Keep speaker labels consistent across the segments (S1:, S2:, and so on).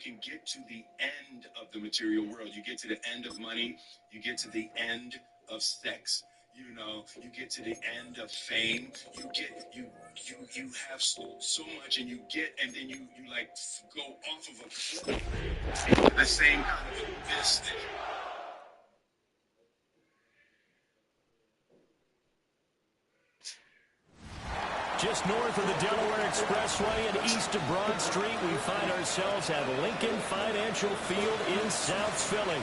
S1: can get to the end of the material world. You get to the end of money. You get to the end of sex. You know, you get to the end of fame. You have so much, and you get, and then you like go off of a cliff into the same kind of abyss.
S2: Just north of the Delaware Expressway and east of Broad Street, we find ourselves at Lincoln Financial Field in South Philly.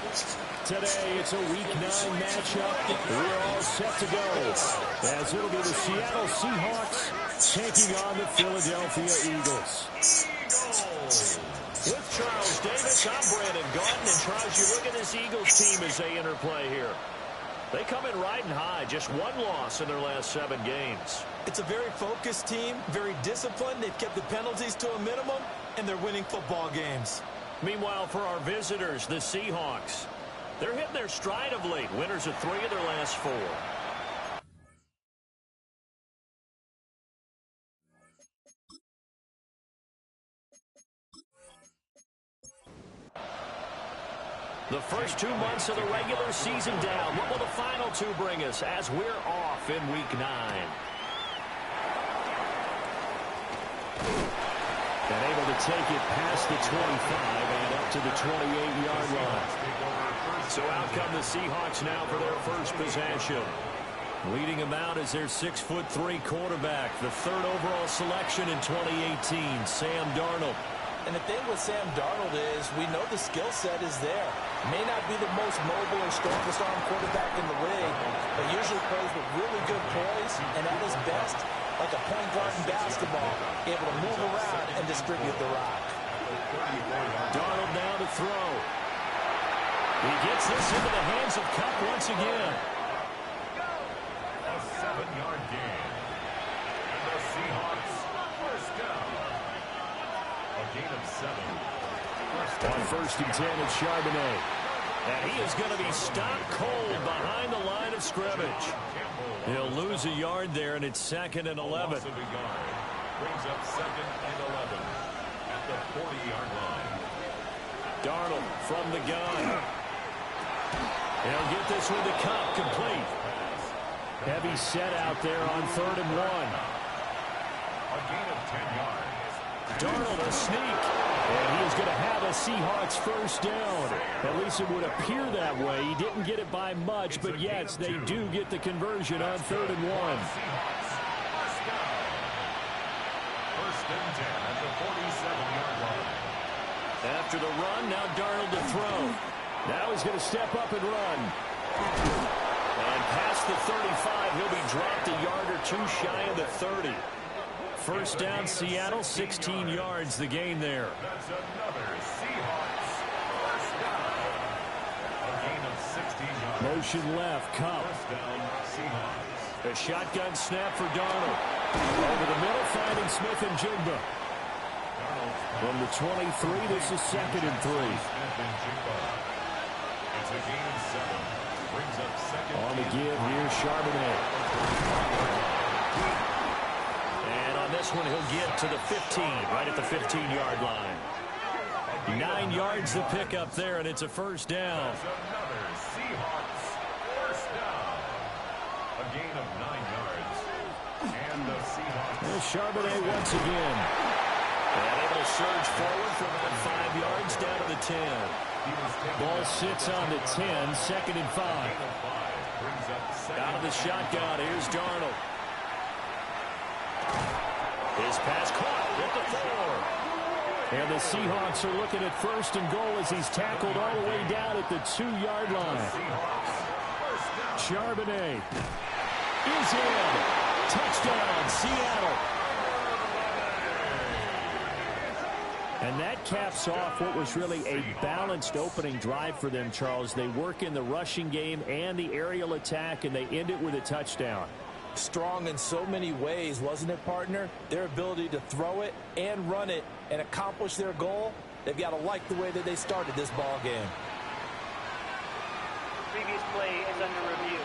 S2: Today, it's a Week 9 matchup. We're all set to go, as it'll be the Seattle Seahawks taking on the Philadelphia Eagles. With Charles Davis, I'm Brandon Gaudin, and Charles, you look at this Eagles team as they interplay here. They come in riding high, just one loss in their last 7 games.
S3: It's a very focused team, very disciplined. They've kept the penalties to a minimum, and they're winning football games.
S2: Meanwhile, for our visitors, the Seahawks, they're hitting their stride of late. Winners of 3 of their last 4. The first 2 months of the regular season down. What will the final 2 bring us as we're off in Week 9? And able to take it past the 25 and up to the 28-yard line. So out come the Seahawks now for their first possession. Leading them out is their 6'3" quarterback, the 3rd overall selection in 2018, Sam Darnold.
S3: And the thing with Sam Darnold is we know the skill set is there. May not be the most mobile or strongest arm quarterback in the league, but usually plays with really good poise, and at his best, like a point guard in basketball, able to move around and distribute the rock.
S2: Darnold now to throw. He gets this into the hands of Kupp once again.
S4: A 7-yard gain. And the Seahawks first down. A gain of 7.
S2: On 1st and 10, it's Charbonnet. And he is going to be stopped cold behind the line of scrimmage. He'll lose a yard there, and it's 2nd and 11.
S4: Brings up 2nd and 11 at the 40-yard line.
S2: Darnold from the gun. He'll get this one to Kupp, complete. Heavy set out there on 3rd and 1.
S4: A gain of 10 yards.
S2: Darnold a sneak. And he is going to have a Seahawks first down. At least it would appear that way. He didn't get it by much, but yes, they do get the conversion on 3rd and 1.
S4: First and 10 at the 47-yard line.
S2: After the run, now Darnold to throw. Now he's going to step up and run. And past the 35, he'll be dropped a yard or 2 shy of the 30. First down, Seattle, 16 yards, the gain there.
S4: That's another Seahawks first down. A gain of 16 yards.
S2: Motion left, Kupp.
S4: First down, Seahawks.
S2: A shotgun snap for Darnold. Over the middle, finding Smith and Jigba. From the 23, this is 2nd and 3.
S4: It's a gain of 7. Brings up 2nd.
S2: On the give, here's Charbonnet. This one he'll get to the 15, right at the 15-yard line. 9 yards the pick up there, and it's a first down.
S4: That's another Seahawks first down. A gain of 9 yards. And the Seahawks.
S2: There's Charbonnet once again. And able to surge forward for about 5 yards down to the 10. Ball sits on the 10, 2nd and 5. Out of the shotgun, here's Darnold. His pass caught at the 4. And the Seahawks are looking at 1st and goal as he's tackled all the way down at the 2-yard line. Charbonnet is in. Touchdown, Seattle. And that caps off what was really a balanced opening drive for them, Charles. They work in the rushing game and the aerial attack, and they end it with a touchdown.
S3: Strong in so many ways, wasn't it, partner? Their ability to throw it and run it and accomplish their goal, they've got to like the way that they started this ball game.
S5: Previous play is under review.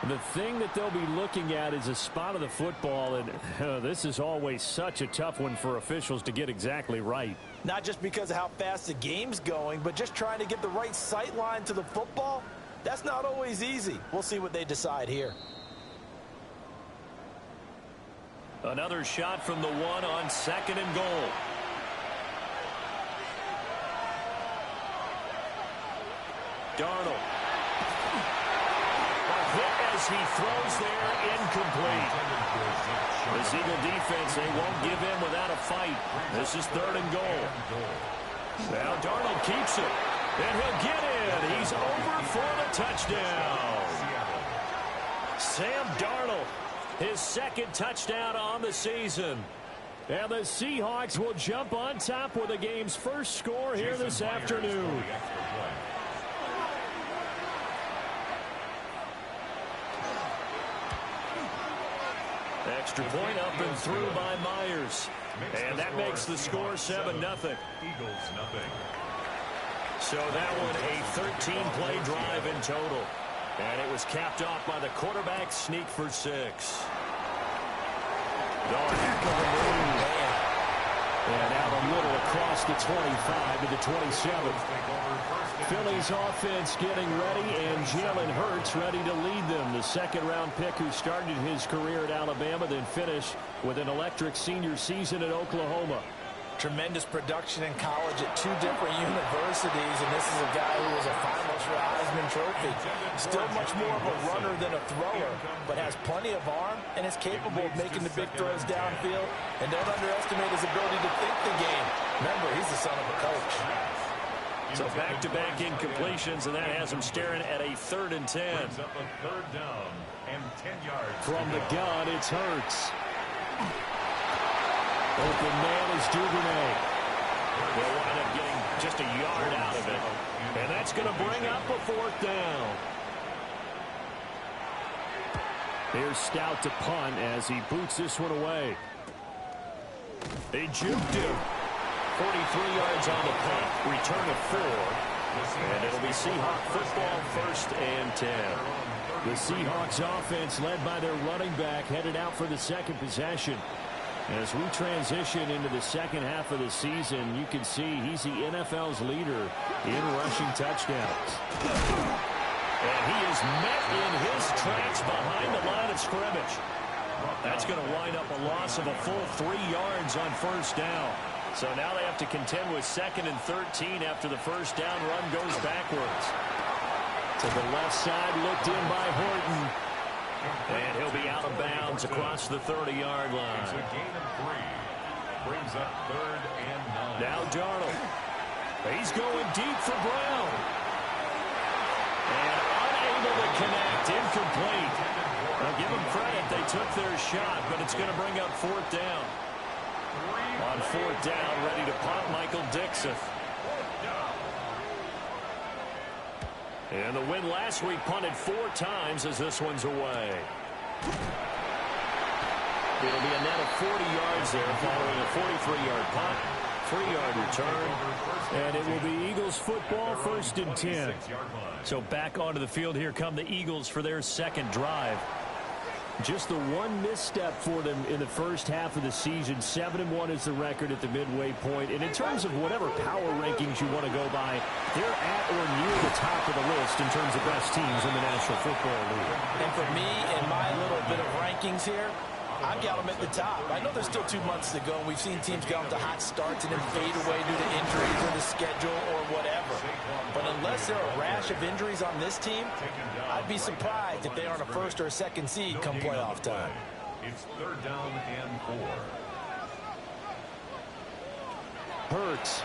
S2: The thing that they'll be looking at is a spot of the football, and this is always such a tough one for officials to get exactly right.
S3: Not just because of how fast the game's going, but just trying to get the right sight line to the football. That's not always easy. We'll see what they decide here.
S2: Another shot from the one on 2nd and goal. Darnold. A hit as he throws there, incomplete. This Eagle defense, they won't give in without a fight. This is 3rd and goal. Now Darnold keeps it, and he'll get in. He's over for the touchdown. Sam Darnold, his 2nd touchdown on the season. And the Seahawks will jump on top with the game's first score here this afternoon. Extra point up and through by Myers. And that makes the score 7-0.
S4: Eagles nothing.
S2: So that one a 13-play drive in total. And it was capped off by the quarterback sneak for 6. Heck of a move. And out a little across the 25 to the 27. Philly's offense getting ready, and Jalen Hurts ready to lead them. The 2nd-round pick who started his career at Alabama, then finished with an electric senior season at Oklahoma.
S3: Tremendous production in college at 2 different universities, and this is a guy who was a finalist for the Heisman Trophy. Still much more of a runner than a thrower, but has plenty of arm and is capable of making the big throws downfield. And don't underestimate his ability to think the game. Remember, he's the son of a coach.
S2: So back-to-back incompletions, and that has him staring at a 3rd and 10.
S4: Up a 3rd down and 10 yards.
S2: From the gun, it's Hurts. Open man is Duvernay. They'll wind up getting just a yard out of it. And that's going to bring up a 4th down. Here's Stout to punt as he boots this one away. They juked him. 43 yards on the punt. Return of 4. And it'll be Seahawk football, 1st and 10. The Seahawks offense led by their running back headed out for the 2nd possession. As we transition into the 2nd half of the season, you can see he's the NFL's leader in rushing touchdowns. And he is met in his tracks behind the line of scrimmage. That's going to wind up a loss of a full 3 yards on 1st down. So now they have to contend with 2nd and 13 after the 1st down run goes backwards. To the left side, looked in by Horton. And he'll be out of bounds across the 30-yard line.
S4: It's a gain of 3. Brings up 3rd and 9.
S2: Now Darnold. He's going deep for Brown. And unable to connect. Incomplete. Now give them credit. They took their shot, but it's going to bring up 4th down. On 4th down, ready to punt, Michael Dixon. And the win last week punted 4 times as this one's away. It'll be a net of 40 yards there following a 43-yard punt, 3-yard return. And it will be Eagles football, 1st and 10. So back onto the field here come the Eagles for their 2nd drive. Just the one misstep for them in the 1st half of the season. 7-1 is the record at the midway point. And in terms of whatever power rankings you want to go by, they're at or near the top of the list in terms of best teams in the National Football League.
S3: And for me, in my little bit of rankings here, I've got them at the top. I know there's still 2 months to go. We've seen teams get off to hot starts and then fade away due to injuries or the schedule or whatever. But unless there are a rash of injuries on this team, I'd be surprised if they aren't a 1st or a 2nd seed come playoff time.
S4: It's 3rd down and 4.
S2: Hurts.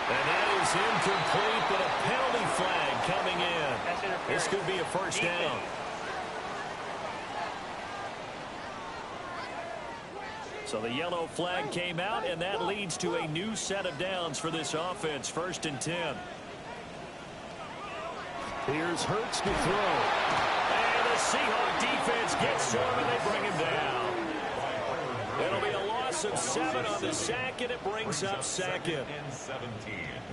S2: And that is incomplete, but a penalty flag coming in. This could be a 1st down. So the yellow flag came out, and that leads to a new set of downs for this offense. 1st and 10. Here's Hurts to throw. And the Seahawk defense gets to him, and they bring him down. It'll be a loss of 7 on the sack, and it brings up 2nd.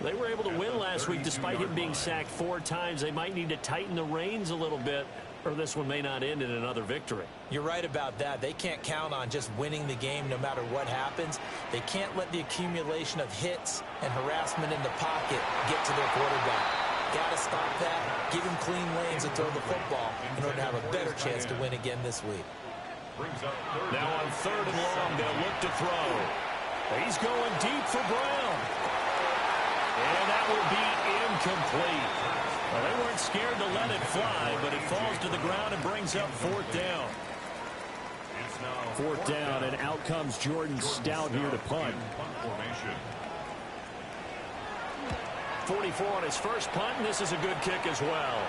S2: They were able to win last week despite him being sacked 4 times. They might need to tighten the reins a little bit or this one may not end in another victory.
S3: You're right about that. They can't count on just winning the game no matter what happens. They can't let the accumulation of hits and harassment in the pocket get to their quarterback. Got to stop that, give him clean lanes to throw the football in order to have a better chance to win again this week.
S2: Now on 3rd and long, they'll look to throw. He's going deep for Brown. And that will be incomplete. Well, they weren't scared to let it fly, but it falls to the ground and brings up 4th down. 4th down, and out comes Jordan Stout here to punt. 44 on his first punt, and this is a good kick as well.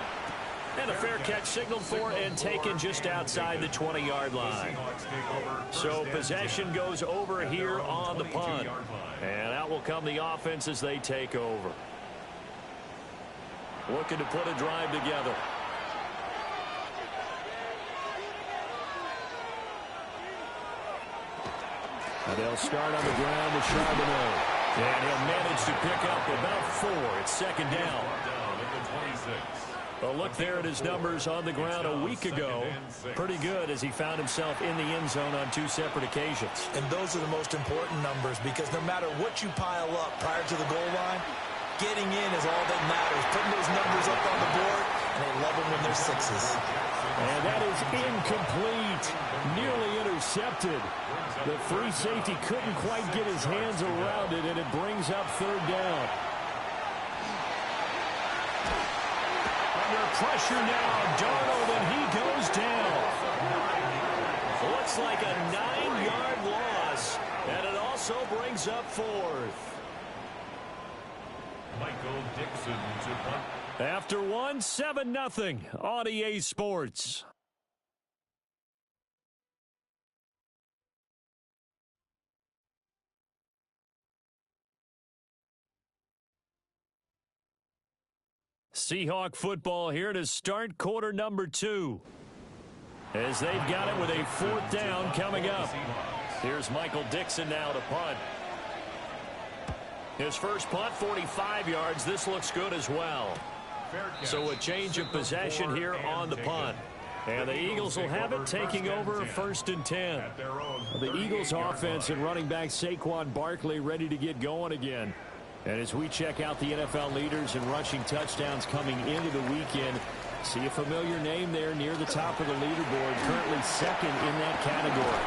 S2: And a fair catch signaled for and taken just outside the 20-yard line. So possession goes over here on the punt. And out will come the offense as they take over. Looking to put a drive together. And they'll start on the ground with Charbonnet. And he'll manage to pick up about 4. It's 2nd down. A look there at his numbers on the ground a week ago. Pretty good as he found himself in the end zone on 2 separate occasions.
S3: And those are the most important numbers because no matter what you pile up prior to the goal line, getting in is all that matters. Putting those numbers up on the board, and they love them when they're 6s.
S2: And that is incomplete. Nearly intercepted. The free safety couldn't quite get his hands around it, and it brings up 3rd down. Under pressure now, Darnold, and he goes down. Looks like a 9-yard loss, and it also brings up 4th.
S4: Michael Dixon to punt.
S2: After 1, 7-0 on EA Sports. Seahawk football here to start quarter number 2. As they've got it with a 4th down coming up. Here's Michael Dixon now to punt. His first punt, 45 yards. This looks good as well. So a change of possession here on the punt. And the Eagles will have it, taking over 1st and 10. The Eagles offense and running back Saquon Barkley ready to get going again. And as we check out the NFL leaders in rushing touchdowns coming into the weekend, see a familiar name there near the top of the leaderboard, currently 2nd in that category.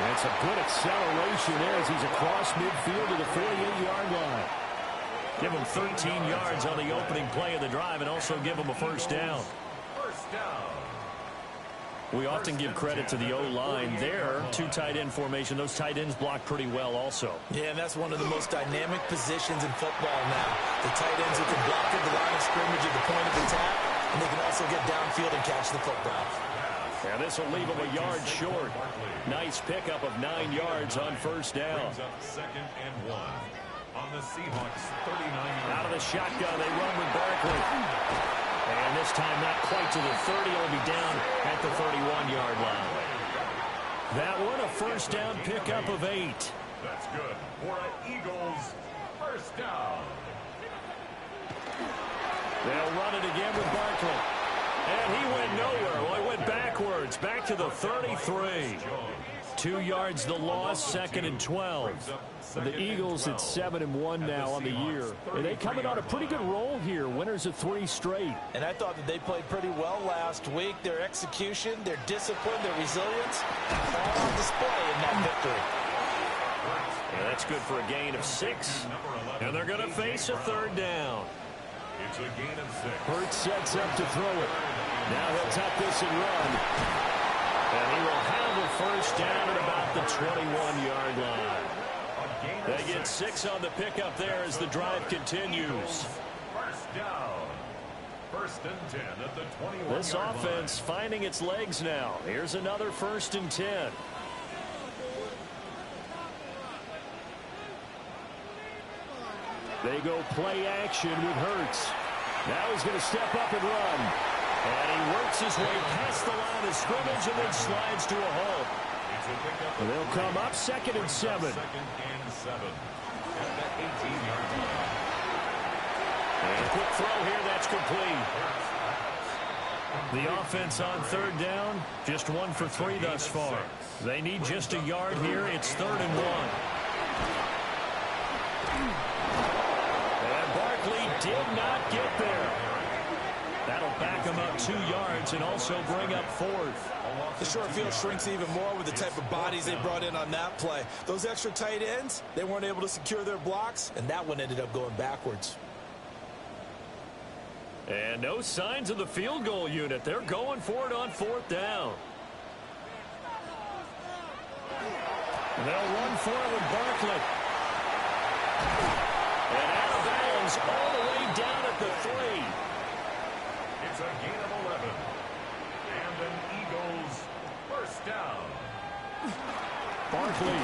S2: And it's a good acceleration there as he's across midfield to the 48-yard line. Give him 13 yards on the opening play of the drive and also give him a 1st down. We often give credit to the O-line there. 2 tight end formation. Those tight ends block pretty well also.
S3: Yeah, and that's one of the most dynamic positions in football now. The tight ends who can block at the line of scrimmage at the point of attack, and they can also get downfield and catch the football.
S2: Yeah, this will leave him a yard short. Nice pickup of 9 yards on 1st down.
S4: 2nd and 1 on the Seahawks 39.
S2: Out of the shotgun, they run with Barkley. And this time not quite to the 30. He'll be down at the 31-yard line. That one a 1st down pickup of 8.
S4: That's good for an Eagles 1st down.
S2: They'll run it again with Barkley. And he went nowhere. Well, he went backwards, back to the 33. 2 yards the loss, 2nd and 12. The Eagles at 7-1 now on the year. And they coming on a pretty good roll here. Winners of 3 straight.
S3: And I thought that they played pretty well last week. Their execution, their discipline, their resilience, all on display in that victory.
S2: Yeah, that's good for a gain of 6. And they're going to face a 3rd down.
S4: It's a gain of 6.
S2: Hurts sets up to throw it. Now he'll tuck this and run. And he will have a 1st down at about the 21-yard line. They get 6 on the pickup there as the drive continues.
S4: 1st down. 1st and 10 at the 21-yard line.
S2: This offense finding its legs now. Here's another 1st and 10. They go play action with Hurts. Now he's going to step up and run. And he works his way past the line of scrimmage and then slides to a halt. They'll come up 2nd and 7.
S4: 2nd and 7 at the 18-yard line.
S2: And a quick throw here, that's complete. The offense on third down, just 1 for 3 thus far. They need just a yard here. It's 3rd and 1. And Barkley did not get there. That'll back him up 2 yards and also bring up 4th.
S3: The short field shrinks even more with the type of bodies they brought in on that play. Those extra tight ends, they weren't able to secure their blocks, and that one ended up going backwards.
S2: And no signs of the field goal unit. They're going for it on 4th down. And they'll run for it with Barkley. And out of bounds all the way down at the 3.
S4: It's a gain of 11. And an Eagles first down.
S2: Barkley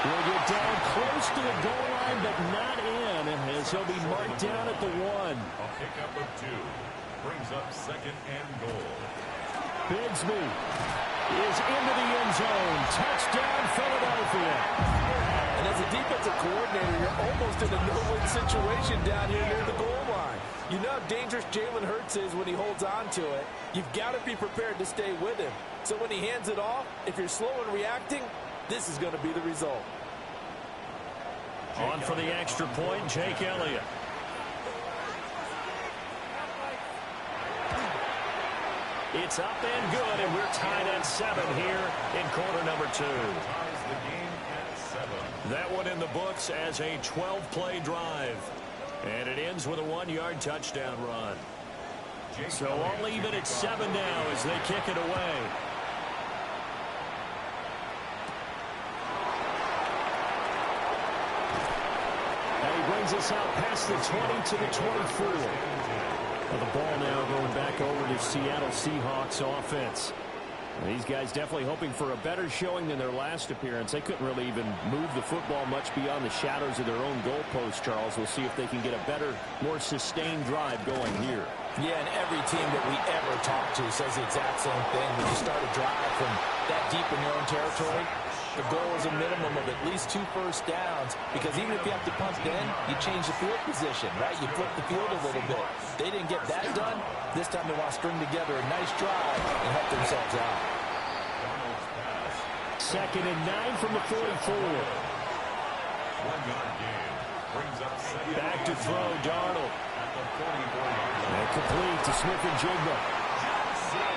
S2: will get down close to the goal line, but not in, as he'll be marked down at the 1.
S4: A pickup of 2. Brings up 2nd and goal.
S2: Bigsby is into the end zone. Touchdown, Philadelphia.
S3: And as a defensive coordinator, you're almost in a no-win situation down here near the goal line. You know how dangerous Jalen Hurts is when he holds on to it. You've got to be prepared to stay with him. So when he hands it off, if you're slow in reacting, this is going to be the result.
S2: On for the extra point, Jake Elliott. It's up and good, and we're tied at 7 here in quarter number 2.
S4: Ties the game at 7.
S2: That one in the books as a 12-play drive. And it ends with a 1-yard touchdown run. So all even at 7 now as they kick it away. And he brings us out past the 20 to the 24. Well, the ball now going back over to Seattle Seahawks offense. And these guys definitely hoping for a better showing than their last appearance. They couldn't really even move the football much beyond the shadows of their own goalpost, Charles. We'll see if they can get a better, more sustained drive going here.
S3: Yeah, and every team that we ever talk to says the exact same thing. When you start a drive from that deep in your own territory, the goal is a minimum of at least 2 first downs, because even if you have to punt then, you change the field position, right? You flip the field a little bit. They didn't get that done. This time they want to string together a nice drive and help themselves out.
S2: 2nd and 9 from the 44.
S4: 1-yard gain. Brings up 2nd.
S2: Back to throw, Darnold.
S4: At the 44-yard line.
S2: And complete to Smith and Jigba.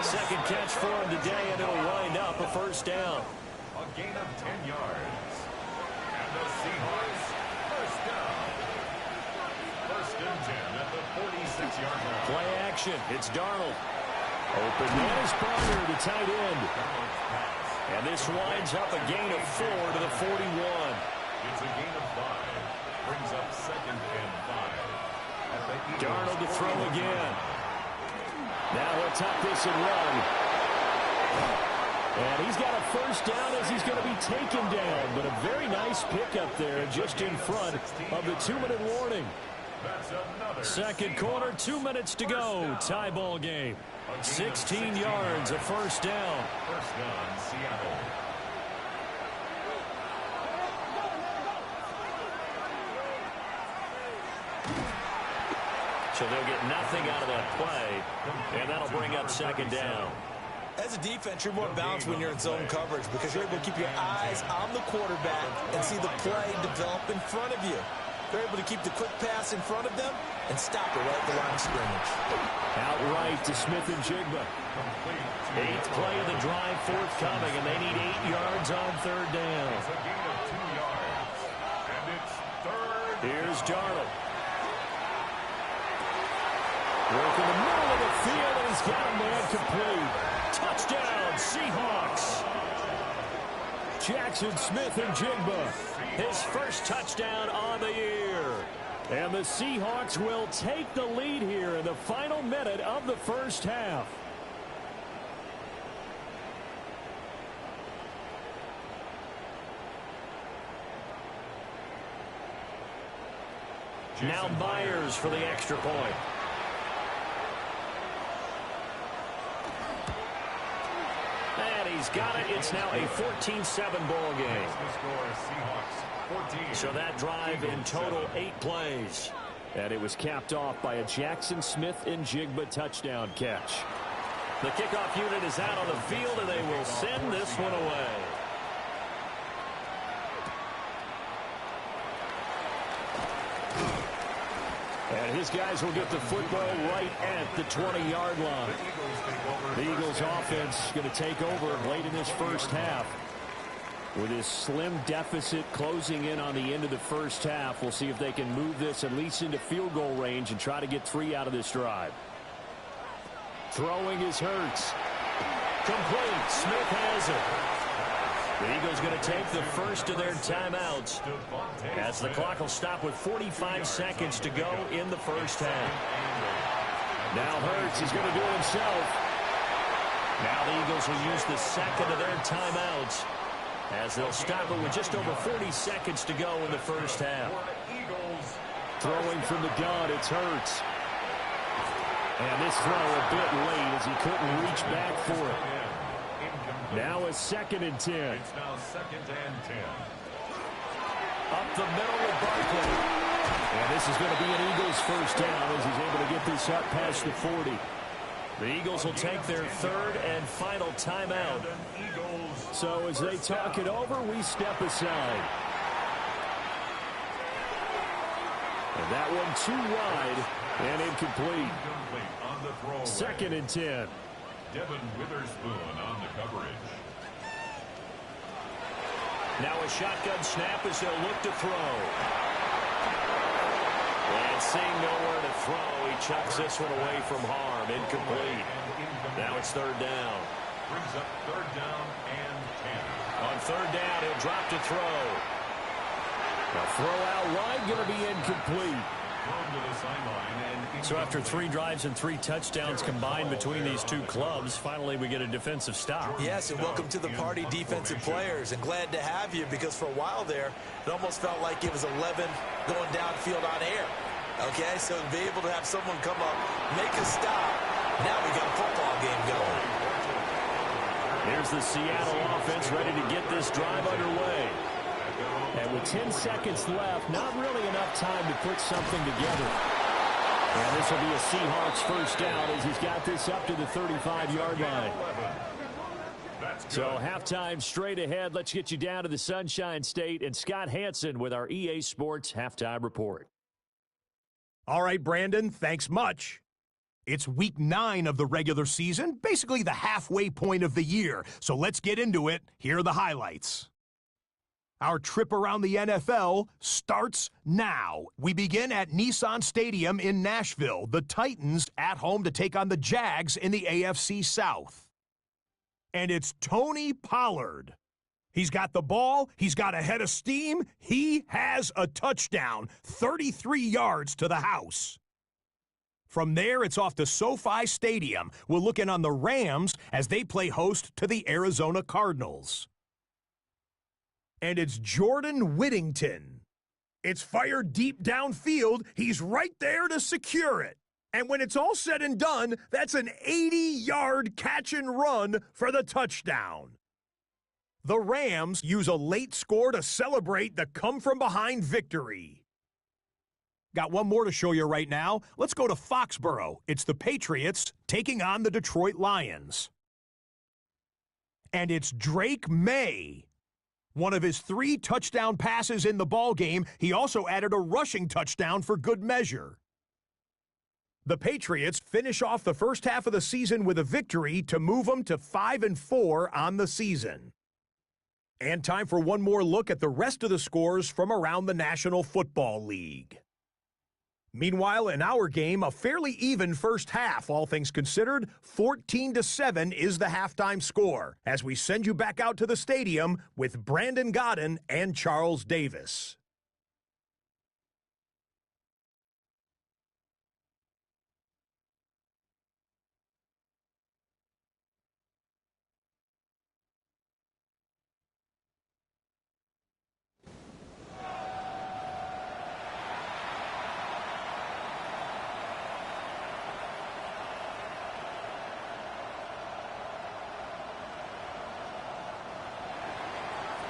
S2: Second catch for him today, and it'll wind up a first down.
S4: A gain of 10 yards. And the Seahawks first down. 1st and 10 at the 46-yard line.
S2: Play action. It's Darnold. Open man is Barner, the tight end. And this winds up a gain of 4 to the 41.
S4: It's a gain of 5. Brings up 2nd and 5. At the Eagles.
S2: Darnold to throw again. Now he'll tuck this and run. And he's got a first down as he's going to be taken down. But a very nice pickup there just in front of the 2-minute warning. Second quarter, 2 minutes to go. Tie ball game. 16 yards, a first down.
S4: First down, Seattle.
S2: So they'll get nothing out of that play, and that'll bring up 2nd down.
S3: As a defense, you're more balanced when you're in zone coverage because you're able to keep your eyes on the quarterback and see the play develop in front of you. They're able to keep the quick pass in front of them and stop it right at the line of scrimmage.
S2: Outright to Smith and Jigba. 8th play of the drive forthcoming, and they need 8 yards on 3rd down.
S4: It's a gain of 2 yards. And it's 3rd.
S2: Here's Darnold. Working the middle of the field, and he's got a man complete. Touchdown, Seahawks. Jackson Smith and Jigba, his first touchdown on the year. And the Seahawks will take the lead here in the final minute of the first half. Now Myers for the extra point. And he's got it. It's now a 14-7 ball game. So that drive in total 8 plays. And it was capped off by a Jackson Smith and Jigba touchdown catch. The kickoff unit is out on the field, and they will send this one away. And his guys will get the football right at the 20-yard line. The Eagles offense going to take over late in this first half. With his slim deficit closing in on the end of the first half, we'll see if they can move this at least into field goal range and try to get 3 out of this drive. Throwing is Hurts. Complete. Smith has it. The Eagles going to take the first of their timeouts as the clock will stop with 45 seconds to go in the first half. Now Hurts is going to do it himself. Now the Eagles will use the second of their timeouts as they'll stop it with just over 40 seconds to go in the first half. Throwing from the gun, it's Hurts. And this throw a bit late as he couldn't reach back for it. Now a 2nd and 10.
S4: It's now 2nd and 10.
S2: Up the middle with Barkley. And this is going to be an Eagles first down as he's able to get this up past the 40. The Eagles will take their 3rd and final timeout. So as they talk it over, we step aside. And that one too wide and incomplete. 2nd and 10.
S4: Devin Witherspoon on the coverage.
S2: Now a shotgun snap as they'll look to throw. And seeing nowhere to throw, he chucks this one away from harm. Incomplete. Now it's 3rd down.
S4: Brings up 3rd down and 10.
S2: On 3rd down, he'll drop to throw. A throw out wide, going to be incomplete. So after 3 drives and 3 touchdowns combined between these two clubs, finally we get a defensive stop.
S3: Yes, and welcome to the party, defensive players. And glad to have you because for a while there, it almost felt like it was 11 going downfield on air. Okay, so to be able to have someone come up, make a stop, now we got a football game going.
S2: Here's the Seattle offense ready to get this drive underway. And with 10 seconds left, not really enough time to put something together. And this will be a Seahawks first down as he's got this up to the 35-yard line. So halftime straight ahead. Let's get you down to the Sunshine State and Scott Hansen with our EA Sports Halftime Report.
S5: All right, Brandon, thanks much. It's week 9 of the regular season, basically the halfway point of the year. So let's get into it. Here are the highlights. Our trip around the NFL starts now. We begin at Nissan Stadium in Nashville. The Titans at home to take on the Jags in the AFC South. And it's Tony Pollard. He's got the ball. He's got a head of steam. He has a touchdown, 33 yards to the house. From there, it's off to SoFi Stadium. We'll look in on the Rams as they play host to the Arizona Cardinals. And it's Jordan Whittington. It's fired deep downfield. He's right there to secure it. And when it's all said and done, that's an 80-yard catch and run for the touchdown. The Rams use a late score to celebrate the come-from-behind victory. Got one more to show you right now. Let's go to Foxborough. It's the Patriots taking on the Detroit Lions. And it's Drake May. One of his 3 touchdown passes in the ballgame, he also added a rushing touchdown for good measure. The Patriots finish off the first half of the season with a victory to move them to 5-4 on the season. And time for one more look at the rest of the scores from around the National Football League. Meanwhile, in our game, a fairly even first half, all things considered. 14-7 is the halftime score as we send you back out to the stadium with Brandon Godden and Charles Davis.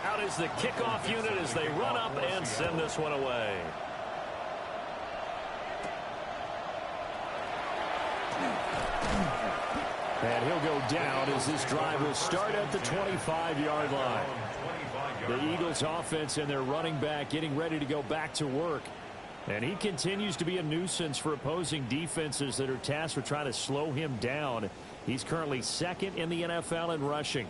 S2: Out is the kickoff unit as they run up and send this one away. And he'll go down as this drive will start at the 25-yard line. The Eagles offense and their running back getting ready to go back to work. And he continues to be a nuisance for opposing defenses that are tasked with trying to slow him down. He's currently second in the NFL in rushing.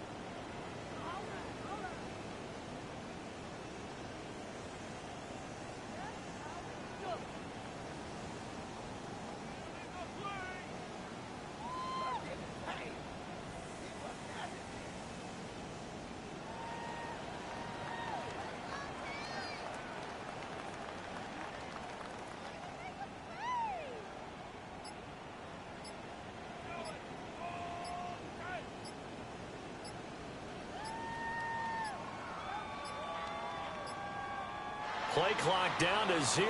S2: Play clock down to 0.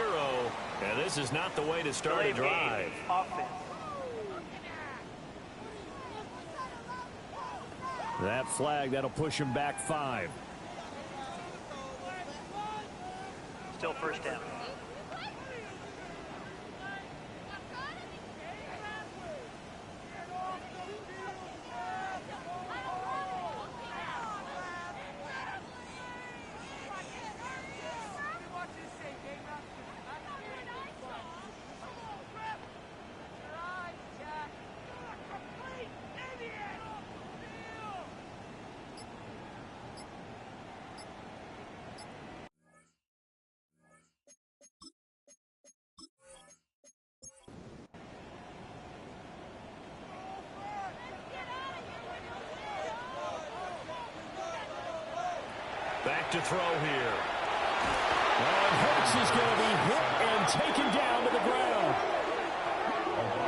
S2: And this is not the way to start a drive. That flag, that'll push him back 5.
S6: Still first down.
S2: Back to throw here. And Hurts is going to be hit and taken down to the ground.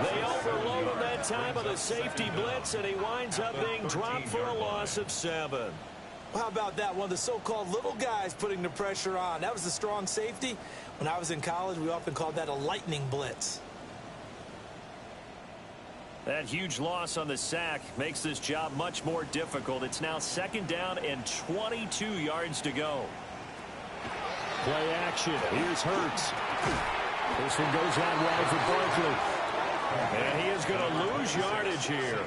S2: They overload him that time of the safety blitz, and he winds up being dropped for a loss of 7.
S3: How about that? One of the so-called little guys putting the pressure on. That was a strong safety. When I was in college, we often called that a lightning blitz.
S2: That huge loss on the sack makes this job much more difficult. It's now 2nd down and 22 yards to go.
S5: Play action. Here's Hurts. This one goes out wide for Barkley.
S2: And he is going to lose yardage here.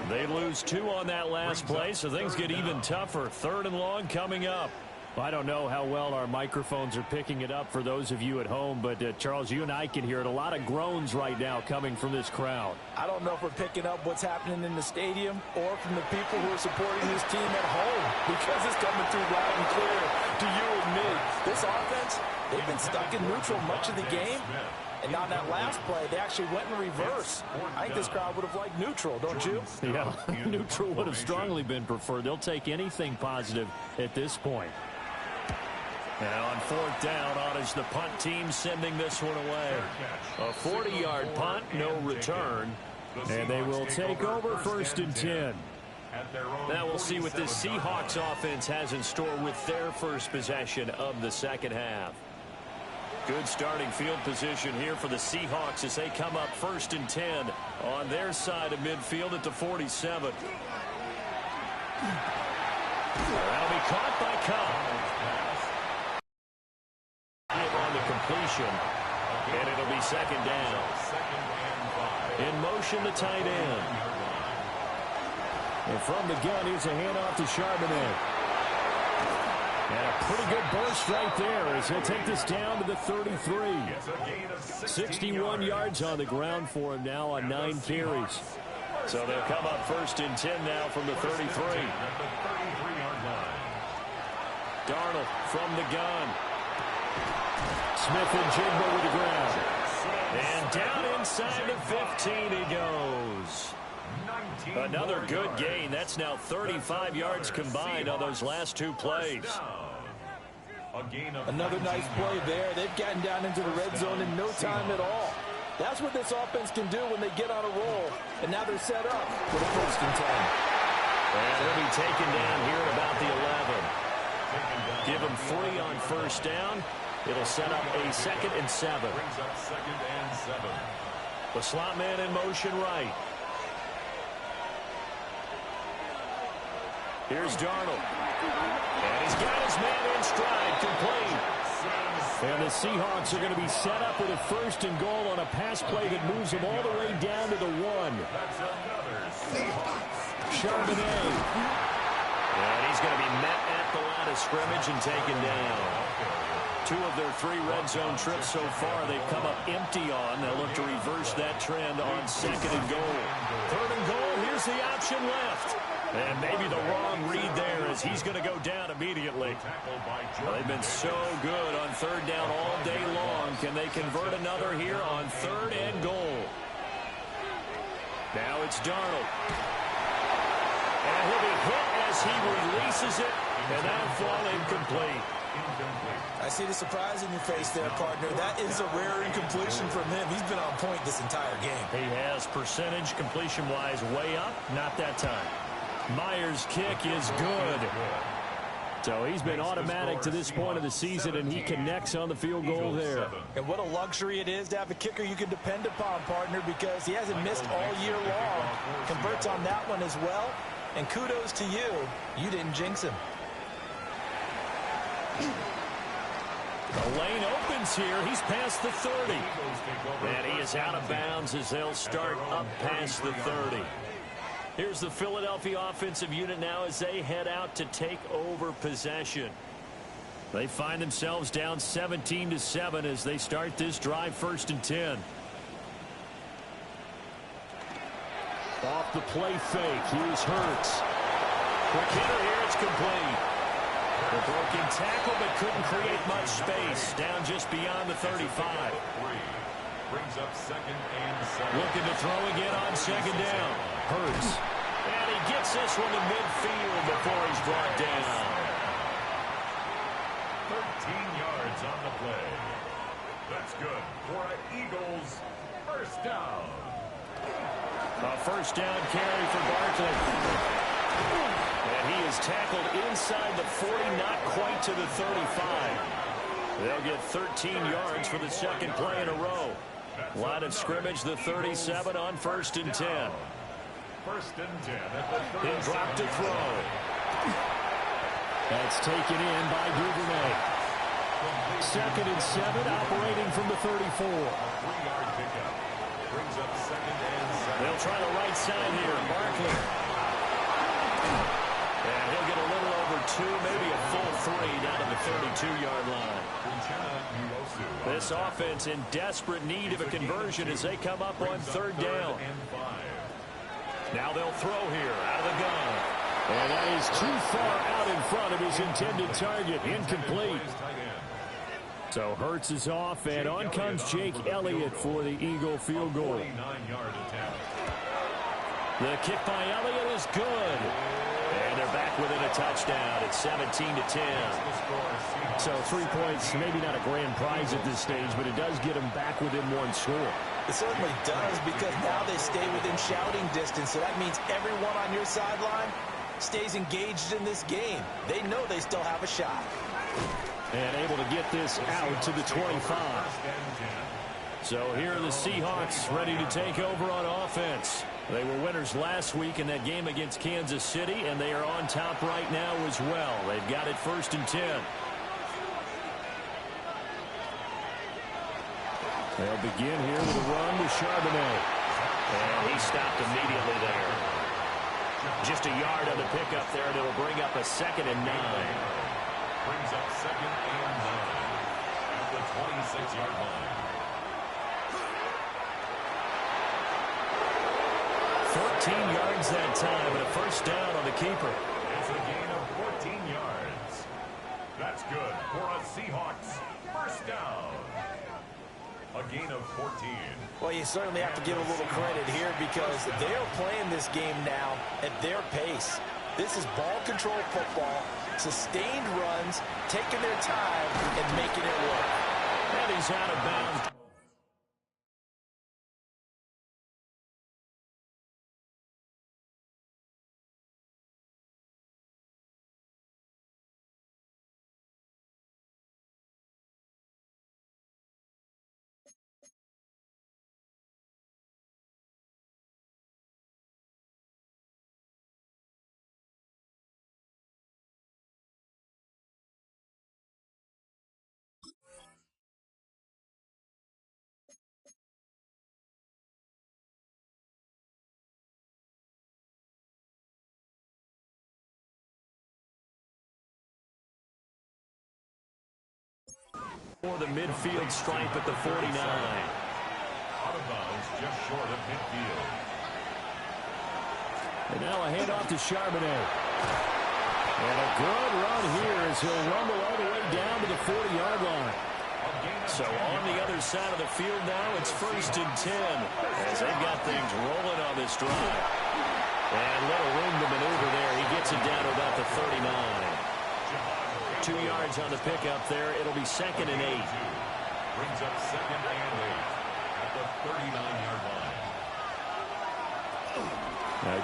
S2: They lose 2 on that last play, so things get even tougher. 3rd and long coming up.
S5: I don't know how well our microphones are picking it up for those of you at home, but Charles, you and I can hear it. A lot of groans right now coming from this crowd.
S3: I don't know if we're picking up what's happening in the stadium or from the people who are supporting this team at home, because it's coming through loud and clear to you and me. This offense, they've been stuck in neutral much of the game. And on that last play, they actually went in reverse. I think this crowd would have liked neutral, don't you?
S5: Yeah, neutral would have strongly been preferred. They'll take anything positive at this point.
S2: Now on 4th down, on is the punt team sending this one away. A 40-yard punt, no return.
S5: And they will take over 1st and 10.
S2: Now we'll see what this Seahawks offense has in store with their first possession of the second half. Good starting field position here for the Seahawks as they come up 1st and 10 on their side of midfield at the 47. That'll be caught by Cobb. On the completion, and it'll be 2nd down. In motion, the tight end.
S5: And from the gun, here's a handoff to Charbonnet. And a pretty good burst right there as he'll take this down to the 33. 61 yards on the ground for him now on 9 carries.
S2: So they'll come up 1st and 10 now from the 33. Darnold from the gun.
S5: Smith and Jigba with the ground.
S2: And down inside the 15 he goes. Another good gain. That's now 35 yards combined on those last 2 plays.
S3: Another nice play there. They've gotten down into the red zone in no time at all. That's what this offense can do when they get on a roll. And now they're set up for the 1st and 10.
S2: And they'll be taken down here at about the 11. Give them 3 on 1st down. It'll set up a 2nd and 7. The slot man in motion right. Here's Darnold. And he's got his man in stride, complete. And the Seahawks are going to be set up with a 1st and goal on a pass play that moves them all the way down to the 1.
S4: That's another Seahawks.
S2: Charbonnet. And he's going to be met at the line of scrimmage and taken down. 2 of their 3 red zone trips so far they've come up empty on. They'll look to reverse that trend on 2nd and goal. 3rd and goal, here's the option left. And maybe the wrong read there as he's going to go down immediately. They've been so good on 3rd down all day long. Can they convert another here on 3rd and goal? Now it's Darnold. And he'll be hit as he releases it. And that'll fall incomplete.
S3: I see the surprise in your face there, partner. That is a rare incompletion from him. He's been on point this entire game.
S2: He has percentage completion-wise way up. Not that time. Myers' kick is good. So he's been automatic to this point of the season, and he connects on the field goal there.
S3: And what a luxury it is to have a kicker you can depend upon, partner, because he hasn't missed all year long. Converts on that one as well. And kudos to you. You didn't jinx him.
S2: The lane opens here. He's past the 30. And he is out of bounds as they'll start up past the 30. Here's the Philadelphia offensive unit now as they head out to take over possession. They find themselves down 17-7 as they start this drive 1st and 10. Off the play fake. Here's Hurts. Quick hitter here. It's complete. The broken tackle, but couldn't create much space. Down just beyond the 35.
S4: Brings up 2nd and 7.
S2: Looking to throw again on 2nd down. Hurts. And he gets this one to midfield before he's brought down.
S4: 13 yards on the play. That's good for an Eagles 1st down.
S2: A 1st down carry for Barkley. And he is tackled inside the 40, not quite to the 35. They'll get 13 yards for the 2nd play in a row. Line of scrimmage, the 37 on 1st and 10.
S4: 1st and 10 at the 37.
S2: He'll drop to throw. That's taken in by Duvernay. 2nd and 7, operating from the 34.
S4: 3-yard pickup. Brings up 2nd and 7.
S2: They'll try the right side here. Barkley. And he'll get a little over 2, maybe a full 3 down to the 32-yard line. This offense in desperate need of a conversion as they come up on 3rd down. Now they'll throw here out of the gun. And that is too far out in front of his intended target. Incomplete. So Hurts is off, and on comes Jake Elliott for the Eagle field goal. The kick by Elliott is good. And they're back within a touchdown. It's 17-10. So 3 points, maybe not a grand prize at this stage, but it does get them back within 1 score.
S3: It certainly does, because now they stay within shouting distance. So that means everyone on your sideline stays engaged in this game. They know they still have a shot.
S2: And able to get this out to the 25. So here are the Seahawks ready to take over on offense. They were winners last week in that game against Kansas City, and they are on top right now as well. They've got it 1st and 10. They'll begin here with a run with Charbonnet. And he stopped immediately there. Just a yard on the pickup there, and it'll bring up a 2nd and 9.
S4: Brings up 2nd and 9 at the 26-yard line.
S2: 14 yards that time, and a 1st down on the keeper.
S4: It's a gain of 14 yards. That's good for a Seahawks 1st down. A gain of 14.
S3: Well, you certainly have to give a little credit here because they're playing this game now at their pace. This is ball control football, sustained runs, taking their time, and making it work.
S2: And he's out of bounds. For the midfield stripe at the 49.
S4: Out of bounds, just short of midfield.
S2: And now a handoff to Charbonnet. And a good run here as he'll rumble all the way down to the 40-yard line. So on the other side of the field now, it's 1st and 10 as they've got things rolling on this drive. And little room to maneuver there. He gets it down to about the 39. 2 yards on the pickup there. It'll be 2nd and 8.
S4: Brings up 2nd and 8 at the 39-yard line.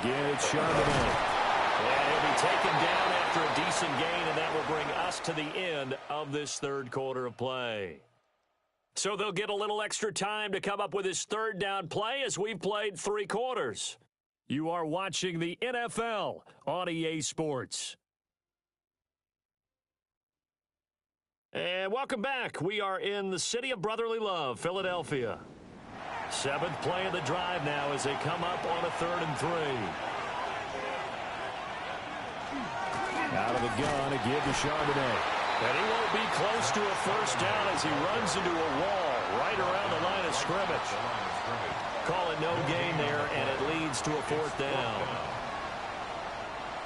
S2: Again, it's Charbonnet. And he'll be taken down after a decent gain, and that will bring us to the end of this third quarter of play. So they'll get a little extra time to come up with his third down play as we've played 3 quarters. You are watching the NFL on EA Sports. And welcome back. We are in the city of brotherly love, Philadelphia. 7th play of the drive now as they come up on a 3rd and 3. Out of the gun, a give to Charbonnet. And he won't be close to a first down as he runs into a wall right around the line of scrimmage. Call it no gain there, and it leads to a 4th down.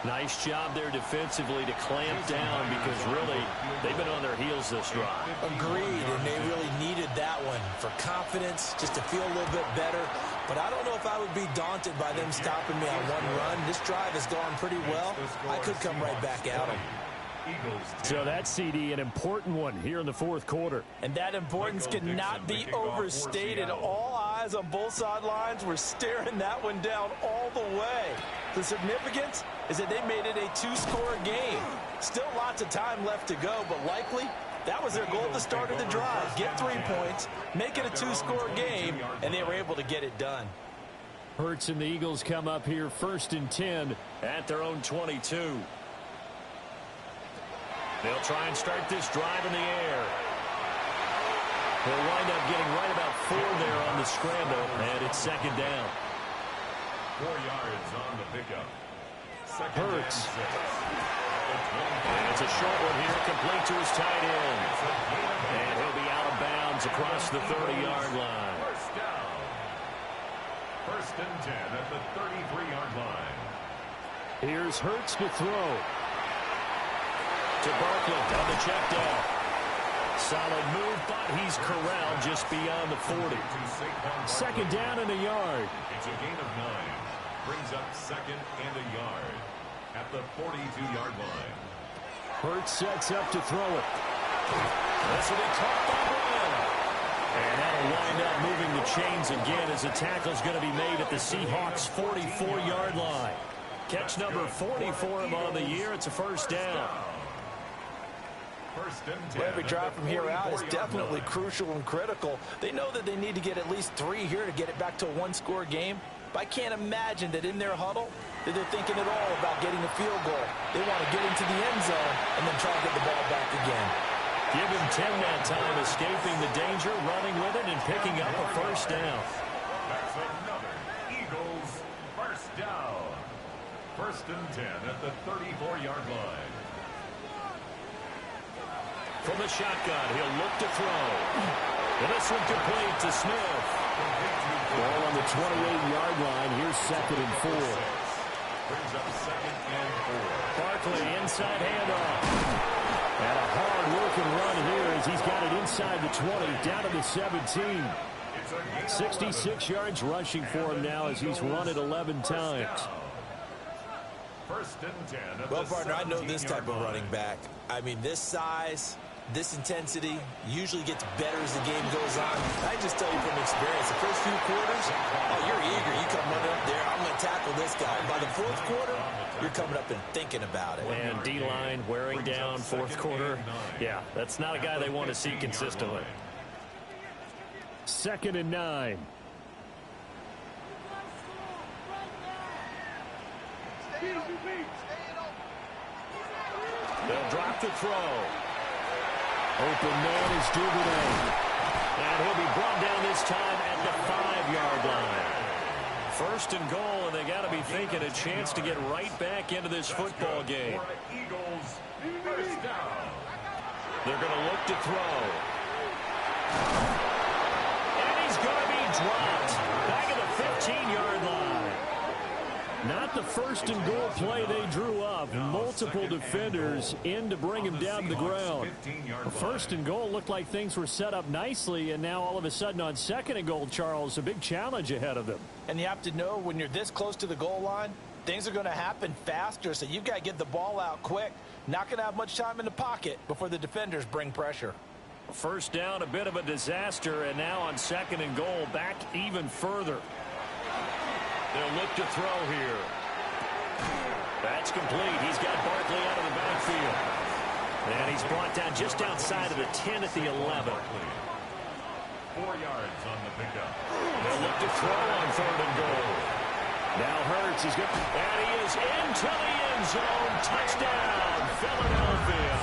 S2: Nice job there defensively to clamp down because really they've been on their heels this drive.
S3: Agreed, and they really needed that one for confidence, just to feel a little bit better. But I don't know if I would be daunted by them stopping me on one run. This drive has gone pretty well. I could come right back at them.
S2: So that CD, an important one here in the 4th quarter.
S3: And that importance cannot be overstated. All eyes on both sidelines were staring that one down all the way. The significance is that they made it a 2-score game. Still lots of time left to go, but likely that was their goal at the start of the drive. Get 3 points, make it a 2-score game, and they were able to get it done.
S2: Hurts and the Eagles come up here 1st and 10 at their own 22. They'll try and start this drive in the air. He'll wind up getting right about 4 there on the scramble, and it's 2nd down.
S4: 4 yards on the pickup.
S2: Hurts. And it's a short one here, complete to his tight end. And he'll be out of bounds across the 30-yard line.
S4: First down. 1st and 10 at the 33-yard line.
S2: Here's Hurts to throw. To Barkley on the check down. Solid move, but he's corralled just beyond the 40. 2nd down and a yard.
S4: It's a gain of 9. Brings up 2nd and a yard at the 42-yard line.
S2: Hurts sets up to throw it. This will be caught by Brown. And that'll wind up moving the chains again as the tackle's going to be made at the Seahawks' 44-yard line. Catch number 40 for him on the year. It's a 1st down.
S3: Well, every drive from here out is definitely crucial and critical. They know that they need to get at least 3 here to get it back to a 1-score game. But I can't imagine that in their huddle that they're thinking at all about getting a field goal. They want to get into the end zone and then try to get the ball back again.
S2: Give him 10 that time, escaping the danger, running with it, and picking up a 1st down.
S4: That's another Eagles 1st down. 1st and 10 at the 34-yard line.
S2: From the shotgun, he'll look to throw. And this one complete to Smith. Ball on the 28-yard line. Here's 2nd and 4.
S4: Brings up 2nd and 4.
S2: Barkley, inside handoff. And a hard-working run here as he's got it inside the 20, down to the 17. 66 yards rushing for him now as he's run it 11 times.
S4: 1st and 10.
S3: Well, partner, I know this type of running back. I mean, this size, this intensity usually gets better as the game goes on. I just tell you from experience, the first few quarters, oh, you're eager. You come running up there, I'm going to tackle this guy. By the 4th quarter, you're coming up and thinking about it.
S2: And D-line wearing down 4th quarter. Yeah, that's not a guy they want to see consistently. 2nd and 9. They'll drop the throw. Open man is Duvernay. And he'll be brought down this time at the 5-yard line. 1st and goal, and they got to be thinking a chance to get right back into this football game.
S4: Eagles 1st down.
S2: They're going to look to throw. dropped. Back at the 15-yard line. Not the first and goal play they drew up. Multiple defenders in to bring him down to the ground. First and goal looked like things were set up nicely, and now all of a sudden on second and goal, Charles, a big challenge ahead of them.
S3: And you have to know when you're this close to the goal line, things are going to happen faster, so you've got to get the ball out quick. Not going to have much time in the pocket before the defenders bring pressure.
S2: First down, a bit of a disaster, and now on second and goal, back even further. They'll look to throw here. That's complete. He's got Barkley out of the backfield. And he's brought down just outside of the 10 at the 11.
S4: 4 yards on the pickup.
S2: They'll look to throw on third and goal. Now Hurts, he's good. And he is into the end zone. Touchdown, Philadelphia.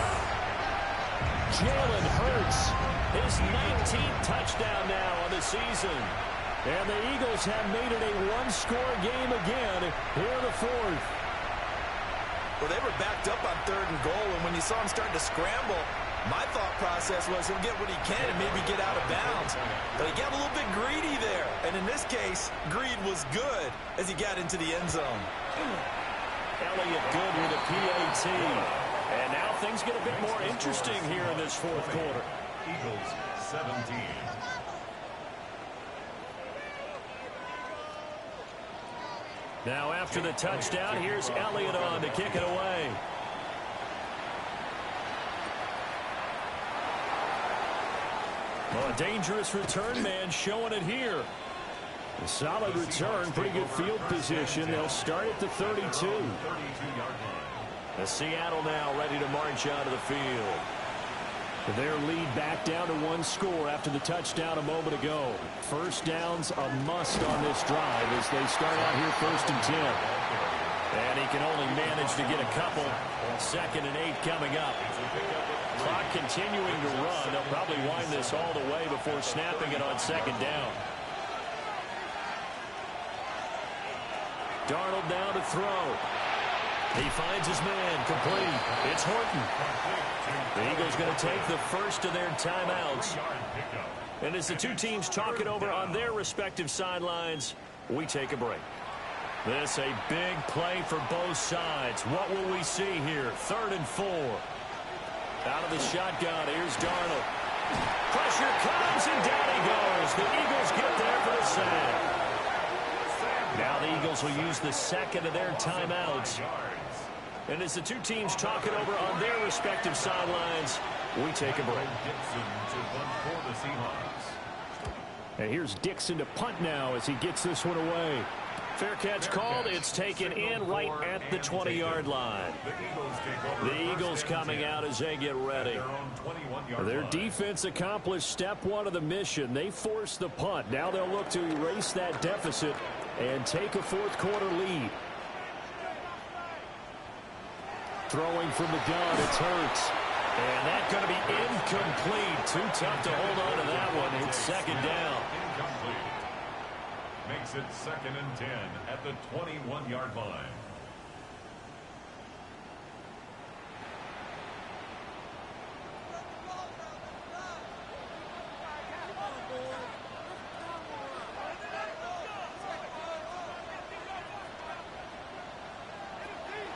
S2: Jalen Hurts, his 19th touchdown now on the season. And the Eagles have made it a one-score game again here in the fourth.
S3: Well, they were backed up on third and goal, and when you saw him starting to scramble, my thought process was he'll get what he can and maybe get out of bounds. But he got a little bit greedy there. And in this case, greed was good as he got into the end zone.
S2: Elliott good with a PAT. And now things get a bit more interesting here in this fourth quarter.
S4: Eagles 17.
S2: Now after the touchdown, here's Elliott on to kick it away. Well, a dangerous return man showing it here. A solid return, pretty good field position. They'll start at the 32. As Seattle now ready to march out of the field. Their lead back down to one score after the touchdown a moment ago. First down's a must on this drive as they start out here first and 10. And he can only manage to get a couple. Second and 8 coming up. Clock continuing to run. They'll probably wind this all the way before snapping it on second down. Darnold now to throw. He finds his man, complete. It's Horton. The Eagles going to take the first of their timeouts. And as the two teams talk it over on their respective sidelines, we take a break. This a big play for both sides. What will we see here? 3rd and 4. Out of the shotgun, here's Darnold. Pressure comes, and down he goes. The Eagles get there for the sack. Now the Eagles will use the second of their timeouts. And as the two teams talk it over on their respective sidelines, we take a break. And here's Dixon to punt now as he gets this one away. Fair catch called. It's taken in right at the 20-yard line. The Eagles coming out as they get ready. Their defense accomplished step one of the mission. They forced the punt. Now they'll look to erase that deficit and take a fourth quarter lead. Throwing from the gun, it's Hurts. And that's going to be incomplete. Too tough to hold on to that one. It's second down.
S4: Incomplete. Makes it 2nd and 10 at the 21-yard line.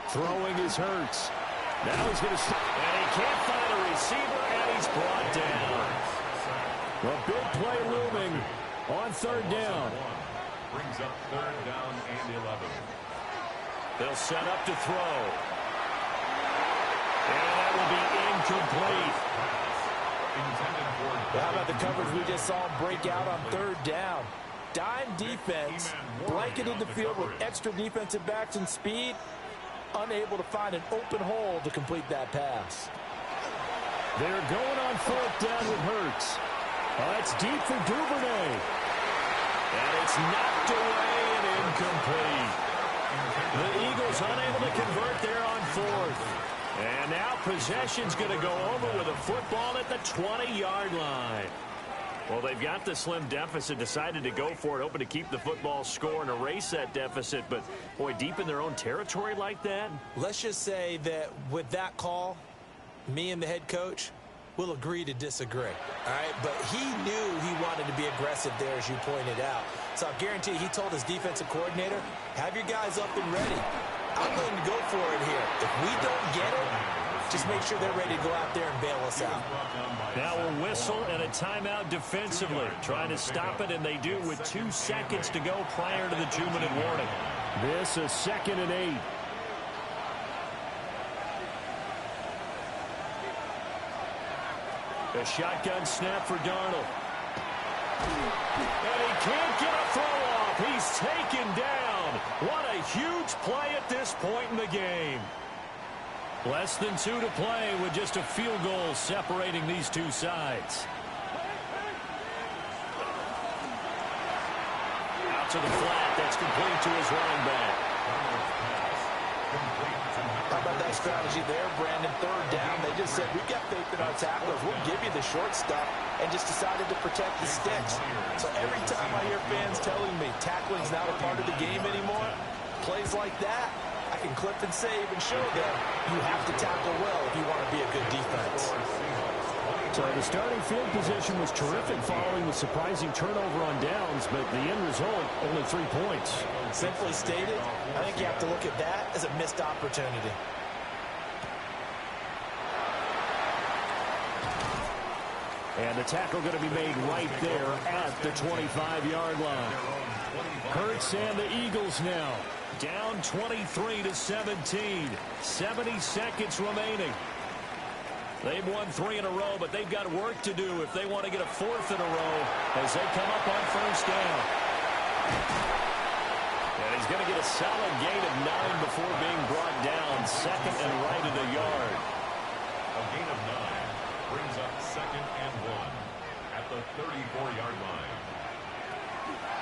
S2: Throwing is Hurts. Now he's going to... And he can't find a receiver, and he's brought down. A big play looming on 3rd down.
S4: Brings up 3rd down and 11.
S2: They'll set up to throw. And that will be incomplete.
S3: How about the coverage we just saw him break out on 3rd down? Dime defense, blanketed the field with extra defensive backs and speed. Unable to find an open hole to complete that pass.
S2: They're going on 4th down with Hurts. It's deep for Duvernay. And it's knocked away and incomplete. The Eagles unable to convert there on 4th. And now possession's going to go over with a football at the 20-yard line. Well, they've got the slim deficit, decided to go for it, hoping to keep the football score and erase that deficit. But, boy, deep in their own territory like that.
S3: Let's just say that with that call, me and the head coach will agree to disagree. All right, but he knew he wanted to to be aggressive there, as you pointed out. So I guarantee he told his defensive coordinator, have your guys up and ready. I'm going to go for it here. If we don't get it, just make sure they're ready to go out there and bail us out.
S2: Now a whistle and a timeout defensively. Trying to stop it, and they do with 2 seconds to go prior to the 2-minute warning. This is 2nd and 8. A shotgun snap for Darnold. And he can't get a throw off. He's taken down. What a huge play at this point in the game. Less than 2 to play with just a field goal separating these two sides. Out to the flat. That's complete to his running back.
S3: How about that strategy there, Brandon? 3rd down. They just said, we've got faith in our tacklers. We'll give you the short stuff, and just decided to protect the sticks. So every time I hear fans telling me tackling's not a part of the game anymore, plays like that, I can clip and save and show them you have to tackle well if you want to be a good defense.
S2: So the starting field position was terrific following the surprising turnover on downs, but the end result, only 3 points.
S3: Simply stated, I think you have to look at that as a missed opportunity.
S2: And the tackle going to be made right there at the 25-yard line. Hurts and the Eagles now down 23-17. 70 seconds remaining. They've won 3 in a row, but they've got work to do if they want to get a 4th in a row as they come up on 1st down. And he's going to get a solid gain of 9 before being brought down. 2nd and right at a yard.
S4: A gain of 9 brings up 2nd and 1 at the 34-yard line.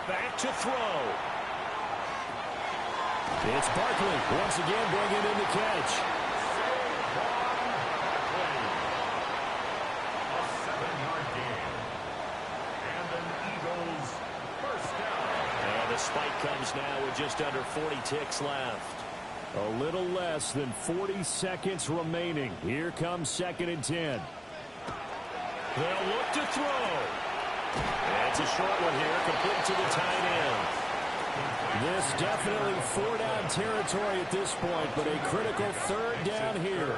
S2: Back to throw. It's Barkley once again bringing in the catch. Spike comes now with just under 40 ticks left. A little less than 40 seconds remaining. Here comes 2nd and 10. They'll look to throw. That's a short one here, complete to the tight end. This definitely 4-down territory at this point, but a critical 3rd down here.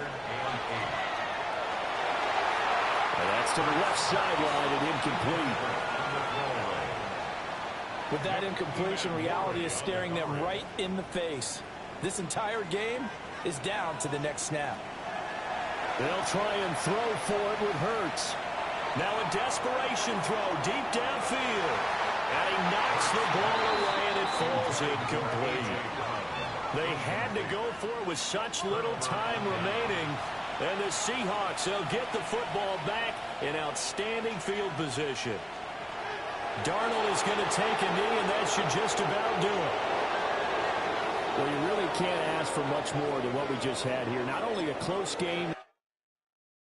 S2: And that's to the left sideline and incomplete.
S3: With that incompletion, reality is staring them right in the face. This entire game is down to the next snap.
S2: They'll try and throw for it with Hurts. Now a desperation throw deep downfield. And he knocks the ball away, and it falls incomplete. They had to go for it with such little time remaining. And the Seahawks, they'll get the football back in outstanding field position. Darnold is going to take a knee, and that should just about do it. Well, you really can't ask for much more than what we just had here. Not only a close game.